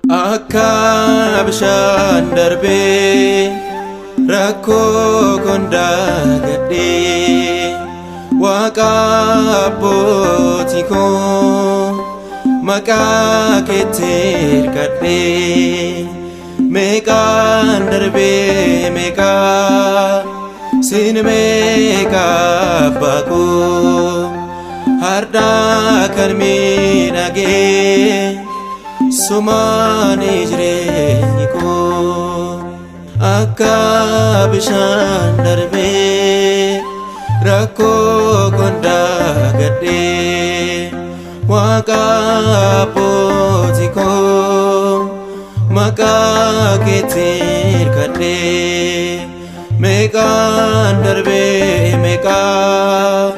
Akka bishaan darbee rakkoo gondaa gadhee Waaqa abbootii koo maqaa keetti hirkadhee meeqaan darbee meeqaa siin meeqaa abbaa koo har'aa kan miidhagee Sumani jireenyi koo akka bishaan darbee rakkoo gondaa gadhee Waaqa abbootii koo maqaa keetti hirkadhee meeqaan darbee meeqaa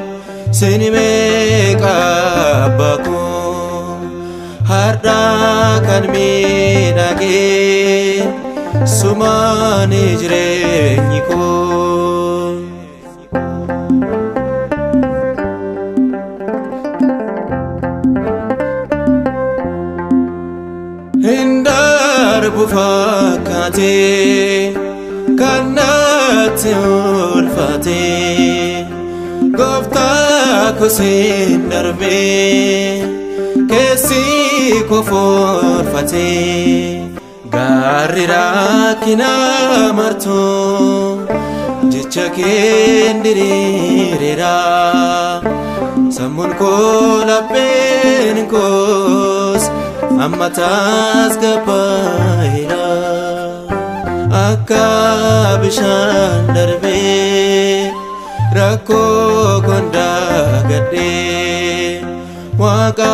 siin meeqaa abbaa koo har'aa kan miidhagee sumani jireenyi koo hin darbu fakkaatee kan natti ulfaatee Gooftaa koo siin darbee Keessi koo forfatee gaarri rakkina martuu jecha kee diriireera sammuun koo lapheen koos amma tasgabbaa'eera akka bishaan darbee rakkoo gondaa gadhee Waaqa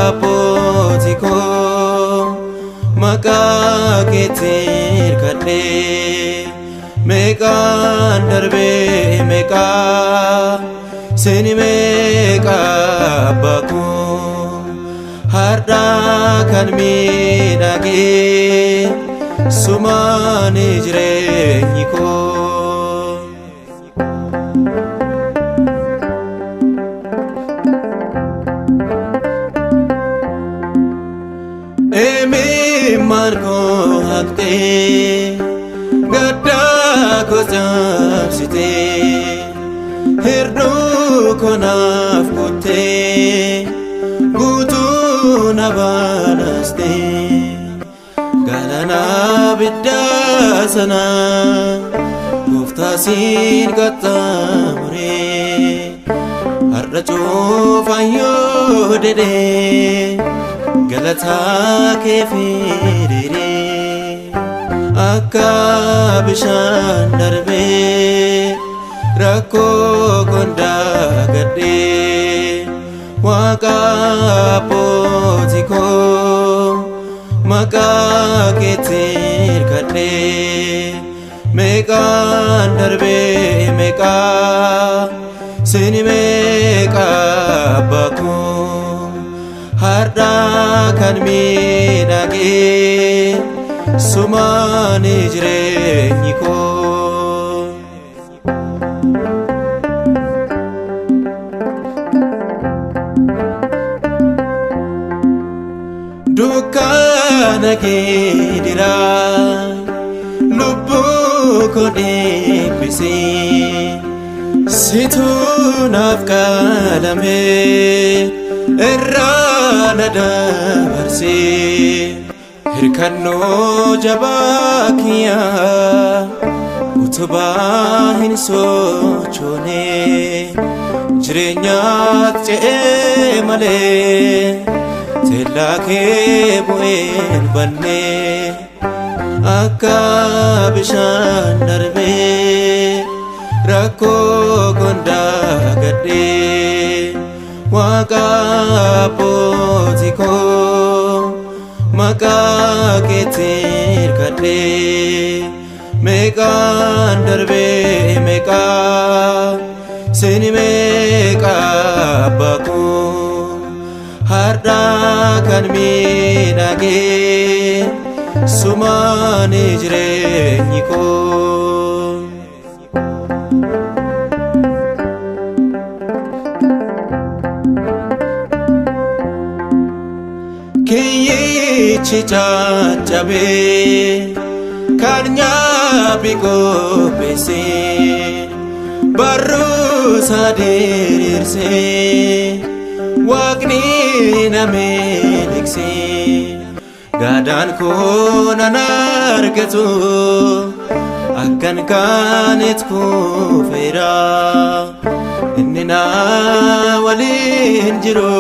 abbootii koo maqaa keetti hirkadhee meeqaan darbee meeqaa siin meeqaa abbaa koo har'aa kan miidhagee sumani jireenyi koo Marko hakte gadda ko cabsite hirdu konaf kote gutu nabanaste galana bidda sana muftasin katamure harra chofayo dede Galata kefirire akka bishaan darbee rakkoo gondaa gadhee Waaqa abbootii koo maqaa keetti hirkadhee meeqaan darbee meeqaa siin meeqaa abbaa koo har'aa kan miidhagee sumani jireenyi koo dukkana kee diraa lubbuu koo dhiphise situ naaf qalamee irraa na dabarsee hirkannoo jabaa kiyyaa utubaa hin sochoone jireenyaat ce'ee malee teellaa kee bu'een bannee akka bishaan darbee rakkoo gondaa gadhee Waaqa abbootii koo maqaa keetiin hirkadhee meeqaan darbee meeqaa sini meeqaa abbaa koo har'aa kan miidhagee sumaani jireenyi koo. Kiyyichi caccabee kan nyaabi qopheessee barruusaa diriirsee waaqni na miliqsee gaadaan koo nan argatu akkan kaaneet kufeera inni na waliin jiru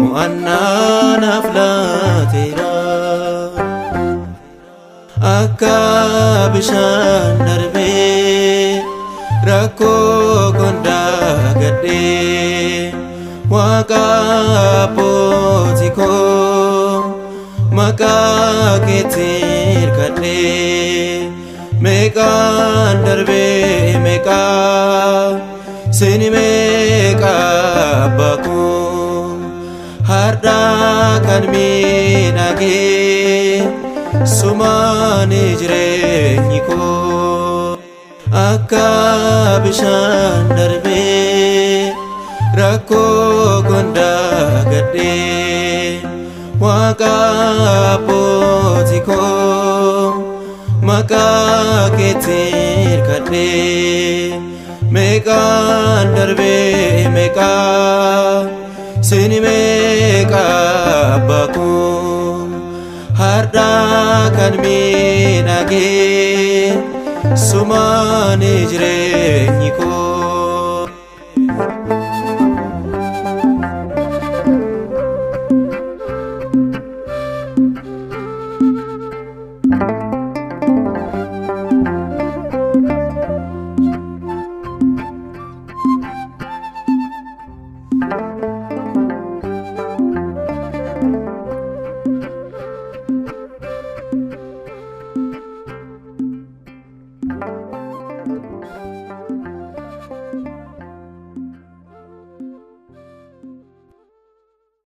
mu'annaan aflaateera. Akka bishaan darbee rakkoo gondaa gadhee Waaqa abbootii koo maqaa keetiin hirkadhee meeqaan darbee meeqaa sini meeqaa abbaa koo har'aa kan miidhagee sumaani jireenyi koo. Akka bishaan darbee rakkoo gondaa gadhee Waaqa abbootii koo maqaa keetiin hirkadhee meeqaan darbee meeqaa sini meeqaa abbaa koo har'aa kan miidhagee sumaani jireenyi koo.